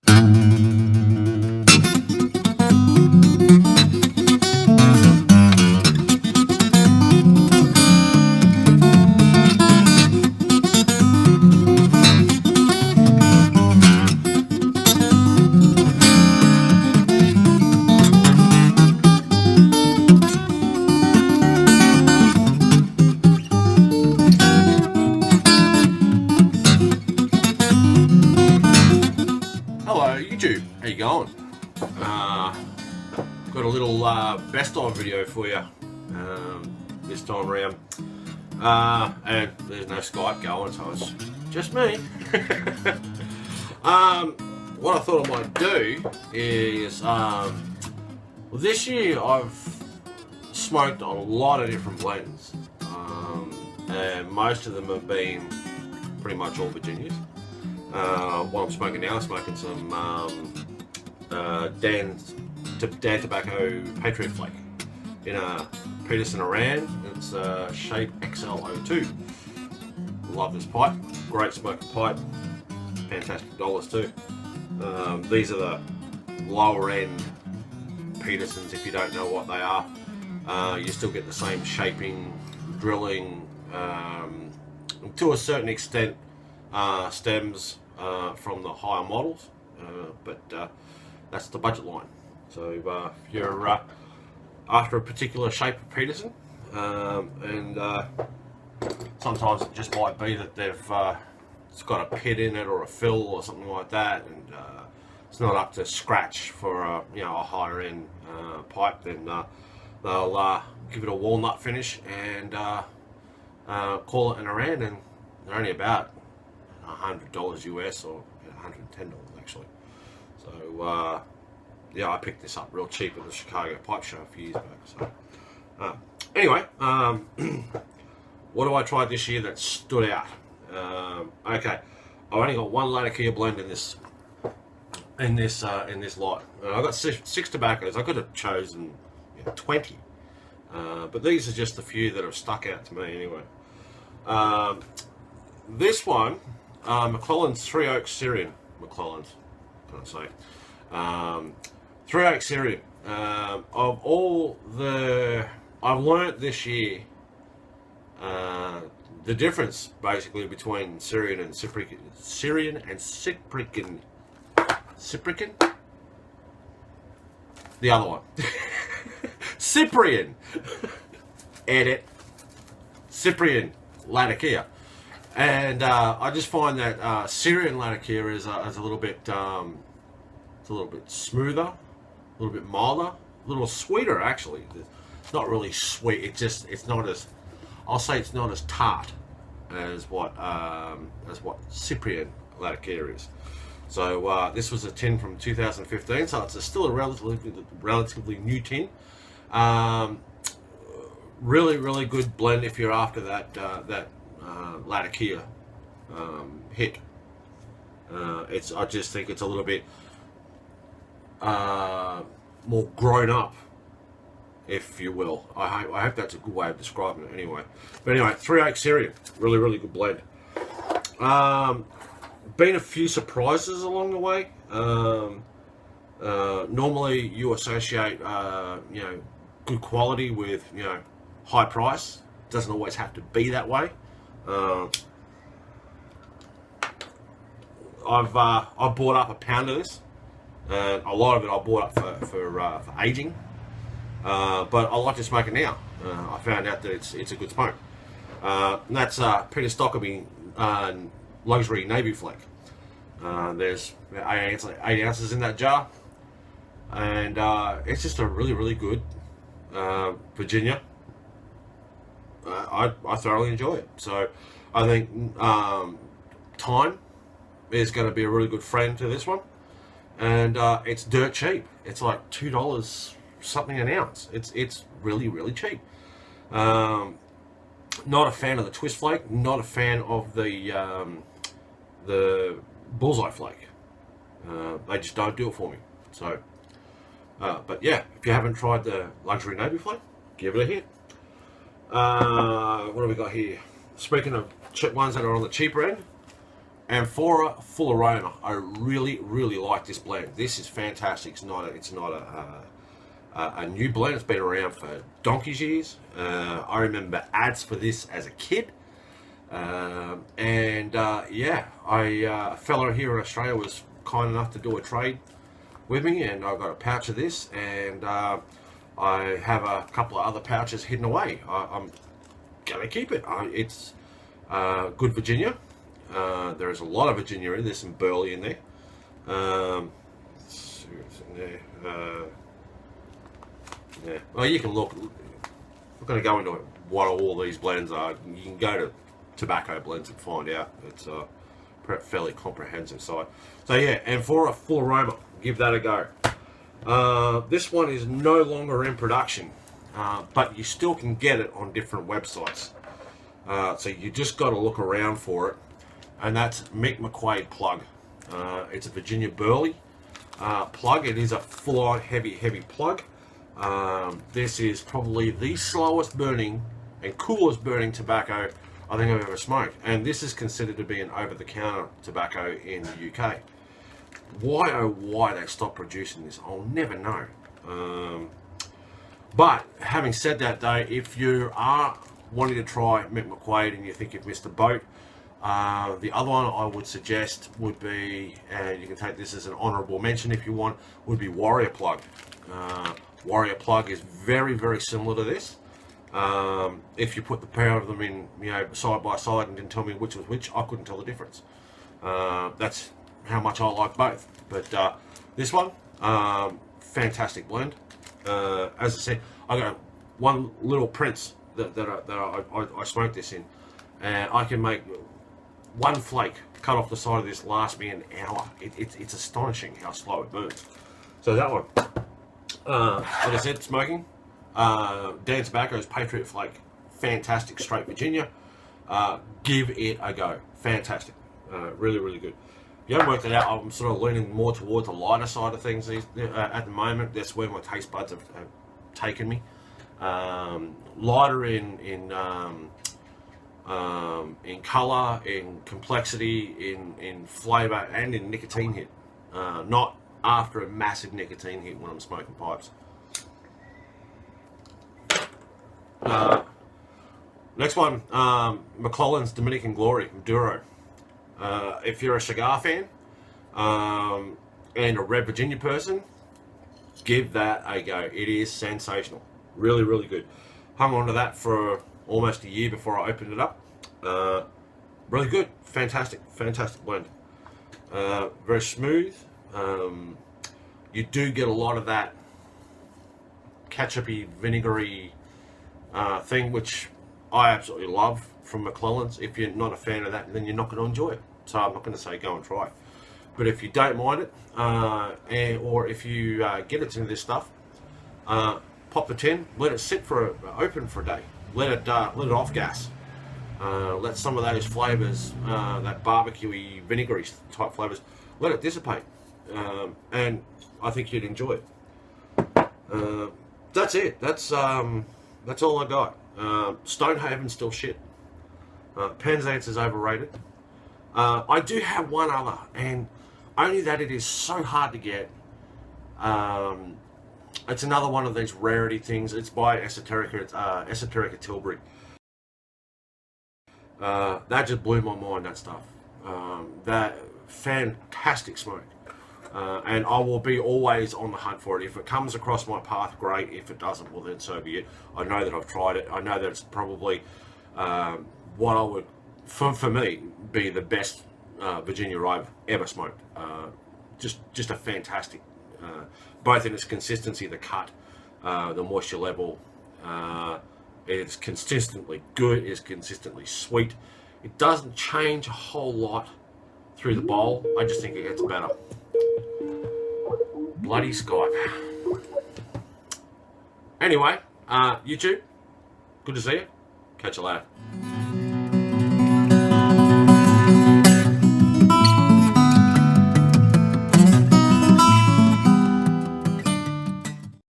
Hello YouTube, how you going? Got a little best of video for you this time around, and there's no Skype going, so it's just me. What I thought I might do is, well, this year I've smoked a lot of different blends, and most of them have been pretty much all Virginias. What I'm smoking now, I'm smoking some Dan Tobacco Patriot Flake in a Peterson Iran. It's Shape XL02. Love this pipe, great smoking pipe, fantastic dollars too. These are the lower end Petersons. If you don't know what they are, you still get the same shaping, drilling, to a certain extent, stems from the higher models, but that's the budget line. So if you're after a particular shape of Peterson, and sometimes it just might be that it's got a pit in it or a fill or something like that, and it's not up to scratch for a higher end pipe, then they'll give it a walnut finish and call it an Iran, and they're only about $100 US or $110 actually. So yeah, I picked this up real cheap at the Chicago Pipe Show a few years back. So anyway, what do I try this year that stood out? Okay, I've only got one Latakia blend in this lot. I've got six tobaccos. I could have chosen 20, but these are just a few that have stuck out to me anyway. This one, McClelland's Three Oaks Syrian. McClelland's, can I say? Three Oaks Syrian. Of all I've learnt this year the difference basically between Syrian and Cyprican. Cyprican? The other one. Cyprian. Edit. Cyprian Latakia. And I just find that Syrian Latakia is a little bit, it's a little bit smoother, a little bit milder, a little sweeter actually. It's not really sweet. It's not as, I'll say it's not as tart as what Cyprian Latakia is. So this was a tin from 2015, so it's still a relatively new tin. Really good blend if you're after that Latakia hit. I just think it's a little bit more grown up, if you will. I hope that's a good way of describing it anyway. But anyway, Three Oaks Syrian, really good blend. Been a few surprises along the way. Normally you associate good quality with high price. Doesn't always have to be that way. I've bought up a pound of this, and a lot of it I bought up for aging. But I like to smoke it now. I found out that it's a good smoke. And that's Peter Stockaby Luxury Navy Flake. There's 8 ounces in that jar, and it's just a really good Virginia. I thoroughly enjoy it. So I think time is going to be a really good friend to this one, and it's dirt cheap. It's like $2 something an ounce. It's really cheap. Not a fan of the twist flake. Not a fan of the bullseye flake. They just don't do it for me. So, but yeah, if you haven't tried the luxury navy flake, give it a hit. What have we got here? Speaking of ones that are on the cheaper end, Amphora Full Aroma. I really, really like this blend. This is fantastic. It's not a new blend. It's been around for donkey's years. I remember ads for this as a kid. Yeah, a fellow here in Australia was kind enough to do a trade with me, and I got a pouch of this, and I have a couple of other pouches hidden away. I'm gonna keep it. It's good Virginia. There is a lot of Virginia in there. There's some Burley in there. Let's see what's in there. Yeah. Well, you can look. We're going to go into what all these blends are. You can go to tobacco blends and find out. It's a fairly comprehensive site. So yeah, Amphora Full Aroma. Give that a go. This one is no longer in production, but you still can get it on different websites. So you just got to look around for it. And that's Mick McQuaid plug. It's a Virginia Burley plug. It is a full-on heavy plug. This is probably the slowest burning and coolest burning tobacco I think I've ever smoked. And this is considered to be an over-the-counter tobacco in the UK. Why, oh why they stopped producing this, I'll never know. But having said that though, if you are wanting to try Mick McQuaid and you think you've missed a boat, the other one I would suggest would be, and you can take this as an honourable mention if you want, would be Warrior Plug. Warrior Plug is very similar to this. If you put the pair of them in, side by side and didn't tell me which was which, I couldn't tell the difference. That's how much I like both. But this one, fantastic blend. As I said, I got one little Prince that I smoked this in, and I can make one flake cut off the side of this last me an hour. It's astonishing how slow it burns. So that one, like I said, smoking. Dan Tobacco's Patriot Flake, fantastic, straight Virginia. Give it a go, fantastic, really good. If you haven't worked it out, I'm sort of leaning more towards the lighter side of things at the moment. That's where my taste buds have taken me. Lighter in colour, in complexity, in flavour, and in nicotine hit. Not after a massive nicotine hit when I'm smoking pipes. Next one, McClelland's Dominican Glory, Maduro. If you're a cigar fan and a Red Virginia person, give that a go. It is sensational. Really good. Hung on to that for almost a year before I opened it up. Really good. Fantastic blend. Very smooth. You do get a lot of that ketchupy, vinegary thing, which I absolutely love from McClelland's. If you're not a fan of that, then you're not going to enjoy it. So I'm not going to say go and try it. But if you don't mind it, or if you get into this stuff, pop the tin, let it sit open for a day. Let it off gas. Let some of those flavours, that barbecuey, vinegary type flavours, let it dissipate. And I think you'd enjoy it. That's it. That's all I got. Stonehaven's still shit. Penzance is overrated. I do have one other, and only that it is so hard to get. It's another one of these rarity things. It's by Esoterica. It's Esoterica Tilbury. That just blew my mind, that stuff. That fantastic smoke. And I will be always on the hunt for it. If it comes across my path, great. If it doesn't, well then so be it. I know that I've tried it. I know that it's probably what I would, for me, be the best Virginia I've ever smoked. Just a fantastic, both in its consistency, the cut, the moisture level. It's consistently good. It's consistently sweet. It doesn't change a whole lot through the bowl. I just think it gets better. Bloody Skype. Anyway, YouTube, good to see you. Catch you later.